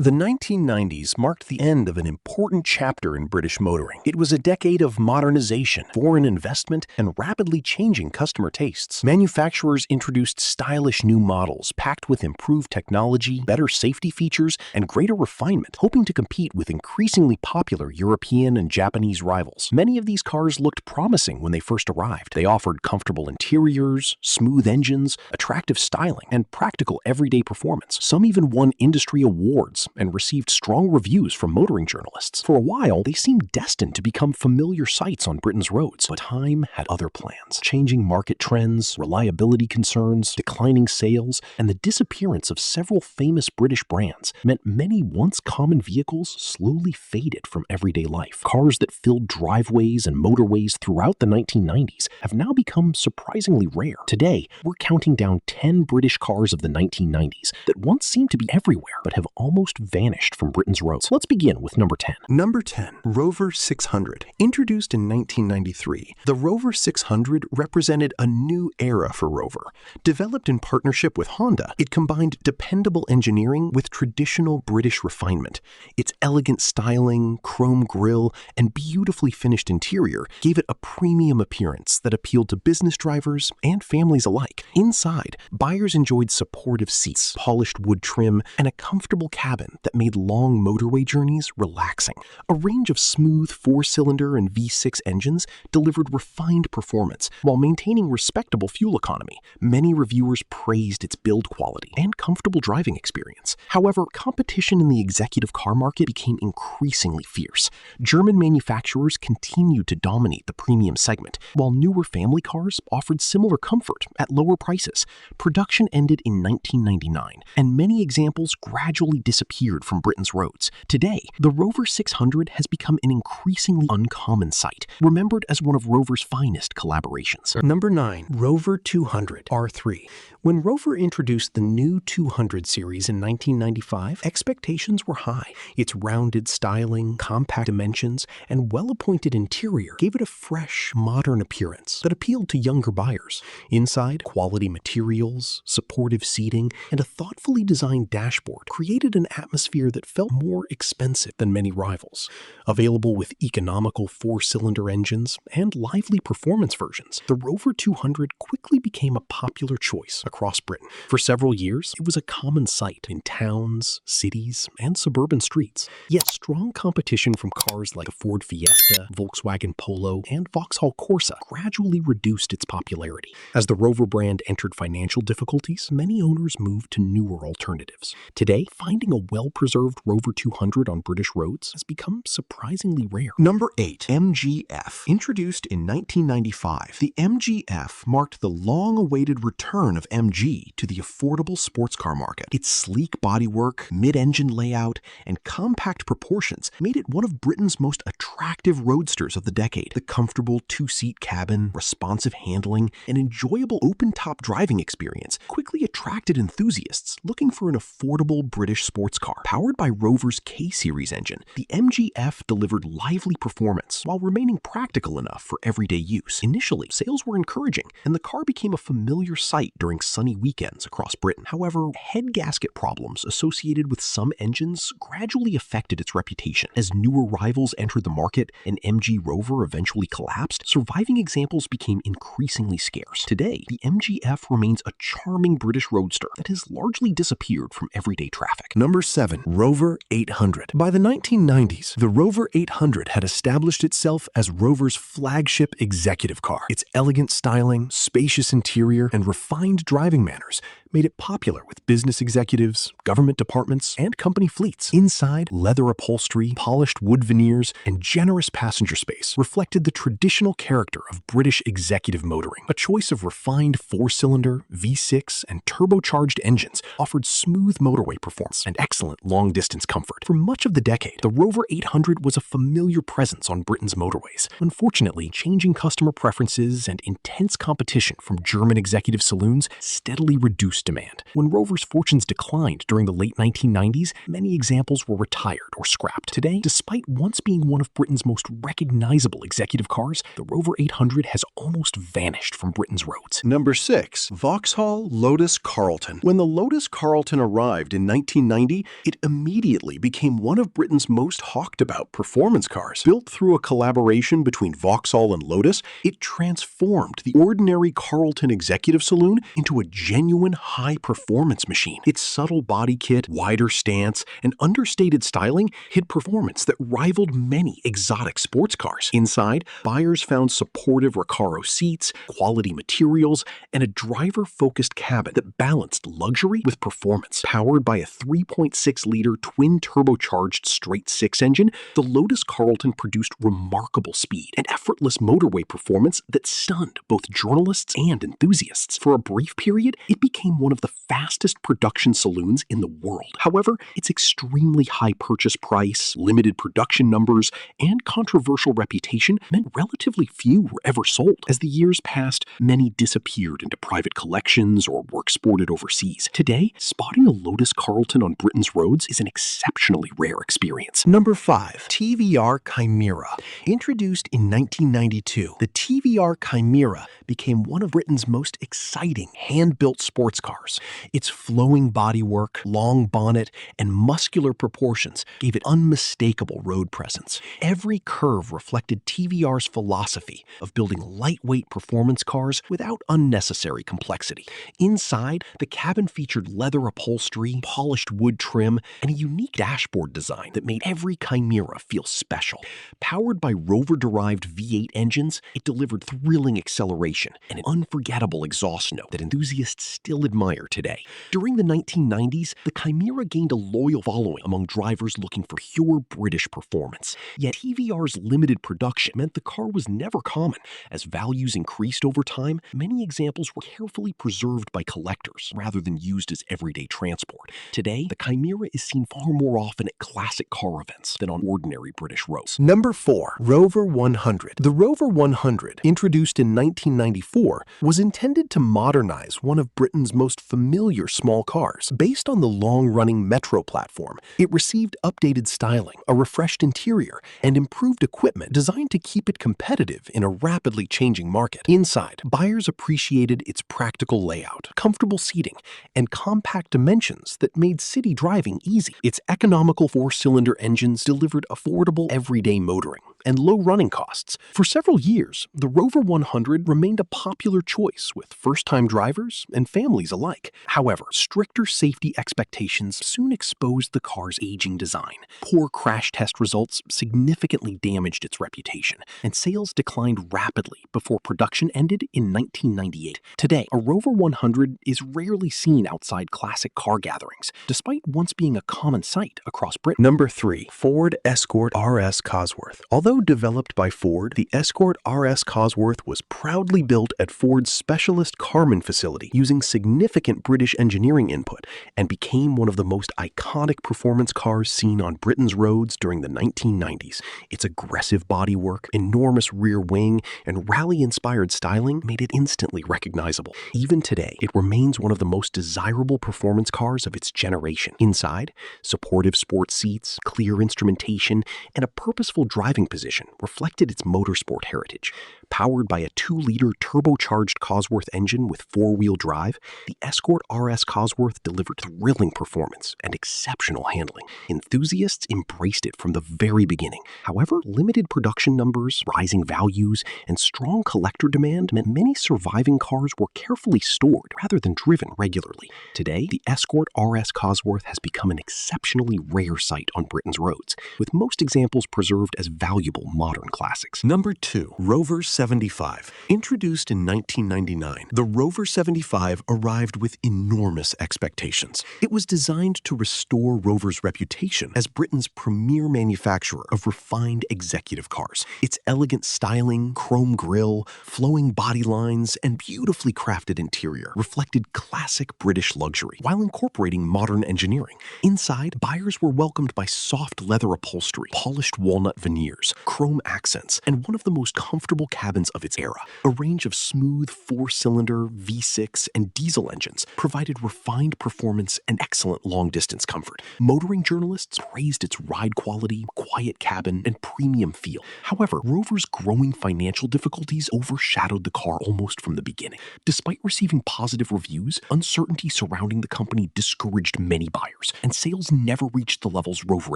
The 1990s marked the end of an important chapter in British motoring. It was a decade of modernization, foreign investment, and rapidly changing customer tastes. Manufacturers introduced stylish new models packed with improved technology, better safety features, and greater refinement, hoping to compete with increasingly popular European and Japanese rivals. Many of these cars looked promising when they first arrived. They offered comfortable interiors, smooth engines, attractive styling, and practical everyday performance. Some even won industry awards and received strong reviews from motoring journalists. For a while, they seemed destined to become familiar sights on Britain's roads, but time had other plans. Changing market trends, reliability concerns, declining sales, and the disappearance of several famous British brands meant many once common vehicles slowly faded from everyday life. Cars that filled driveways and motorways throughout the 1990s have now become surprisingly rare. Today, we're counting down 10 British cars of the 1990s that once seemed to be everywhere, but have almost vanished from Britain's roads. Let's begin with number 10. Number 10. Rover 600. Introduced in 1993, the Rover 600 represented a new era for Rover. Developed in partnership with Honda, it combined dependable engineering with traditional British refinement. Its elegant styling, chrome grille, and beautifully finished interior gave it a premium appearance that appealed to business drivers and families alike. Inside, buyers enjoyed supportive seats, polished wood trim, and a comfortable cabin that made long motorway journeys relaxing. A range of smooth four-cylinder and V6 engines delivered refined performance while maintaining respectable fuel economy. Many reviewers praised its build quality and comfortable driving experience. However, competition in the executive car market became increasingly fierce. German manufacturers continued to dominate the premium segment, while newer family cars offered similar comfort at lower prices. Production ended in 1999, and many examples gradually disappeared from Britain's roads. Today, the Rover 600 has become an increasingly uncommon sight, remembered as one of Rover's finest collaborations. Number 9. Rover 200 R3. When Rover introduced the new 200 series in 1995, expectations were high. Its rounded styling, compact dimensions, and well-appointed interior gave it a fresh, modern appearance that appealed to younger buyers. Inside, quality materials, supportive seating, and a thoughtfully designed dashboard created an atmosphere that felt more expensive than many rivals. Available with economical four-cylinder engines and lively performance versions, the Rover 200 quickly became a popular choice across Britain. For several years, it was a common sight in towns, cities, and suburban streets. Yet strong competition from cars like the Ford Fiesta, Volkswagen Polo, and Vauxhall Corsa gradually reduced its popularity. As the Rover brand entered financial difficulties, many owners moved to newer alternatives. Today, finding a well-preserved Rover 200 on British roads has become surprisingly rare. Number 8. MG-F. Introduced in 1995, the MG-F marked the long-awaited return of MG to the affordable sports car market. Its sleek bodywork, mid-engine layout, and compact proportions made it one of Britain's most attractive roadsters of the decade. The comfortable two-seat cabin, responsive handling, and enjoyable open-top driving experience quickly attracted enthusiasts looking for an affordable British sports car. Powered by Rover's K-Series engine, the MG-F delivered lively performance while remaining practical enough for everyday use. Initially, sales were encouraging, and the car became a familiar sight during sunny weekends across Britain. However, head gasket problems associated with some engines gradually affected its reputation. As newer rivals entered the market and MG Rover eventually collapsed, surviving examples became increasingly scarce. Today, the MG-F remains a charming British roadster that has largely disappeared from everyday traffic. Number 7. Rover 800. By the 1990s, the Rover 800 had established itself as Rover's flagship executive car. Its elegant styling, spacious interior, and refined driving manners made it popular with business executives, government departments, and company fleets. Inside, leather upholstery, polished wood veneers, and generous passenger space reflected the traditional character of British executive motoring. A choice of refined four-cylinder, V6, and turbocharged engines offered smooth motorway performance and excellent long-distance comfort. For much of the decade, the Rover 800 was a familiar presence on Britain's motorways. Unfortunately, changing customer preferences and intense competition from German executive saloons steadily reduced reduced demand. When Rover's fortunes declined during the late 1990s, many examples were retired or scrapped. Today, despite once being one of Britain's most recognizable executive cars, the Rover 800 has almost vanished from Britain's roads. Number 6. Vauxhall Lotus Carlton. When the Lotus Carlton arrived in 1990, it immediately became one of Britain's most hawked about performance cars. Built through a collaboration between Vauxhall and Lotus, it transformed the ordinary Carlton executive saloon into a genuine high-performance machine. Its subtle body kit, wider stance, and understated styling hid performance that rivaled many exotic sports cars. Inside, buyers found supportive Recaro seats, quality materials, and a driver-focused cabin that balanced luxury with performance. Powered by a 3.6-liter twin-turbocharged straight-six engine, the Lotus Carlton produced remarkable speed and effortless motorway performance that stunned both journalists and enthusiasts. For a brief period, it became one of the fastest production saloons in the world. However, its extremely high purchase price, limited production numbers, and controversial reputation meant relatively few were ever sold. As the years passed, many disappeared into private collections or were exported overseas. Today, spotting a Lotus Carlton on Britain's roads is an exceptionally rare experience. Number 5. TVR Chimera. Introduced in 1992, the TVR Chimera became one of Britain's most exciting hand-built sports cars. Its flowing bodywork, long bonnet, and muscular proportions gave it unmistakable road presence. Every curve reflected TVR's philosophy of building lightweight performance cars without unnecessary complexity. Inside, the cabin featured leather upholstery, polished wood trim, and a unique dashboard design that made every Chimera feel special. Powered by Rover-derived V8 engines, it delivered thrilling acceleration and an unforgettable exhaust note that enthusiasts still admire today. During the 1990s, the Chimera gained a loyal following among drivers looking for pure British performance. Yet TVR's limited production meant the car was never common. As values increased over time, many examples were carefully preserved by collectors rather than used as everyday transport. Today, the Chimera is seen far more often at classic car events than on ordinary British roads. Number 4. Rover 100. The Rover 100, introduced in 1994, was intended to modernize one of Britain's most familiar small cars. Based on the long-running Metro platform, it received updated styling, a refreshed interior, and improved equipment designed to keep it competitive in a rapidly changing market. Inside, buyers appreciated its practical layout, comfortable seating, and compact dimensions that made city driving easy. Its economical four-cylinder engines delivered affordable everyday motoring and low running costs. For several years, the Rover 100 remained a popular choice with first-time drivers and families alike. However, stricter safety expectations soon exposed the car's aging design. Poor crash test results significantly damaged its reputation, and sales declined rapidly before production ended in 1998. Today, a Rover 100 is rarely seen outside classic car gatherings, despite once being a common sight across Britain. Number 3. Ford Escort RS Cosworth. Although developed by Ford, the Escort RS Cosworth was proudly built at Ford's specialist Carman facility using significant British engineering input and became one of the most iconic performance cars seen on Britain's roads during the 1990s. Its aggressive bodywork, enormous rear wing, and rally-inspired styling made it instantly recognizable. Even today, it remains one of the most desirable performance cars of its generation. Inside, supportive sports seats, clear instrumentation, and a purposeful driving position reflected its motorsport heritage. Powered by a 2-liter turbocharged Cosworth engine with four-wheel drive, the Escort RS Cosworth delivered thrilling performance and exceptional handling. Enthusiasts embraced it from the very beginning. However, limited production numbers, rising values, and strong collector demand meant many surviving cars were carefully stored rather than driven regularly. Today, the Escort RS Cosworth has become an exceptionally rare sight on Britain's roads, with most examples preserved as valuable modern classics. Number 2. Rover 75. Introduced in 1999, the Rover 75 arrived with enormous expectations. It was designed to restore Rover's reputation as Britain's premier manufacturer of refined executive cars. Its elegant styling, chrome grille, flowing body lines, and beautifully crafted interior reflected classic British luxury while incorporating modern engineering. Inside, buyers were welcomed by soft leather upholstery, polished walnut veneers, chrome accents, and one of the most comfortable cabins of its era. A range of smooth four-cylinder V6 and diesel engines provided refined performance and excellent long-distance comfort. Motoring journalists praised its ride quality, quiet cabin, and premium feel. However, Rover's growing financial difficulties overshadowed the car almost from the beginning. Despite receiving positive reviews, uncertainty surrounding the company discouraged many buyers, and sales never reached the levels Rover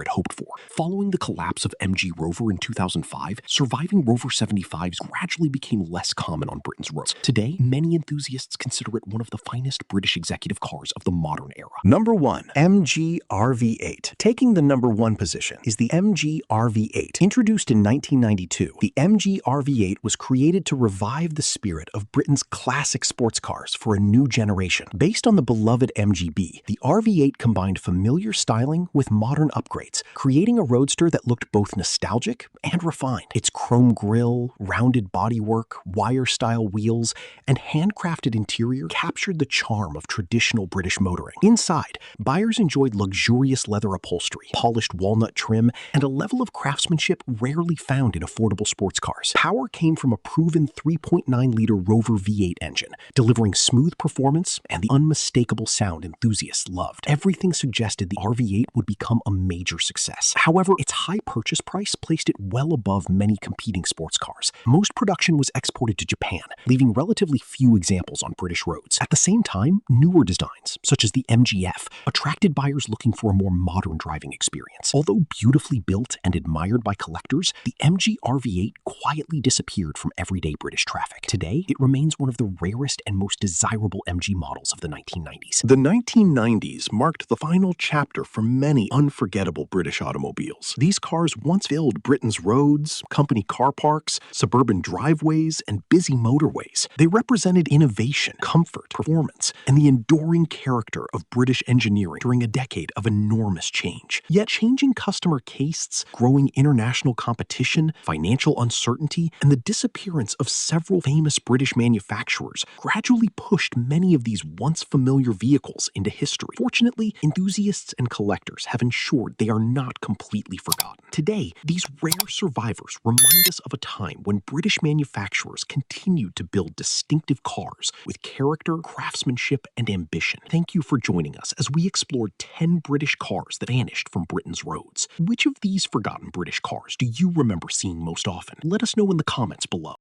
had hoped for. Following the collapse of MG Rover in 2005, surviving Rover 75s gradually became less common on Britain's roads. Today, many enthusiasts consider it one of the finest British executive cars of the modern era. Number 1. MG RV8. Taking the number 1 position is the MG RV8. Introduced in 1992, the MG RV8 was created to revive the spirit of Britain's classic sports cars for a new generation. Based on the beloved MGB, the RV8 combined familiar styling with modern upgrades, creating a roadster that looked both nostalgic and refined. Its chrome grille, rounded bodywork, wire-style wheels, and handcrafted interior captured the charm of traditional British motoring. Inside, buyers enjoyed luxurious leather upholstery, polished walnut trim, and a level of craftsmanship rarely found in affordable sports cars. Power came from a proven 3.9-liter Rover V8 engine, delivering smooth performance and the unmistakable sound enthusiasts loved. Everything suggested the RV8 would become a major success. However, its high purchase price placed it well above many competing sports cars. Most production was exported to Japan, leaving relatively few examples on British roads. At the same time, newer designs, such as the MGF, attracted buyers looking for a more modern driving experience. Although beautifully built and admired by collectors, the MG RV8 quietly disappeared from everyday British traffic. Today, it remains one of the rarest and most desirable MG models of the 1990s. The 1990s marked the final chapter for many unforgettable British automobiles. These cars once filled Britain's roads, company car parks, suburban driveways, and busy motorways. They represented innovation, comfort, performance, and the enduring character of British engineering during a decade of enormous change. Yet changing customer tastes, growing international competition, financial uncertainty, and the disappearance of several famous British manufacturers gradually pushed many of these once familiar vehicles into history. Fortunately, enthusiasts and collectors have ensured they are not completely forgotten. Today, these rare survivors remind us of a time when British manufacturers continued to build distinctive cars with character, craftsmanship, and ambition. Thank you for joining us as we explored 10 British cars that vanished from Britain's roads. Which of these forgotten British cars do you remember seeing most often? Let us know in the comments below.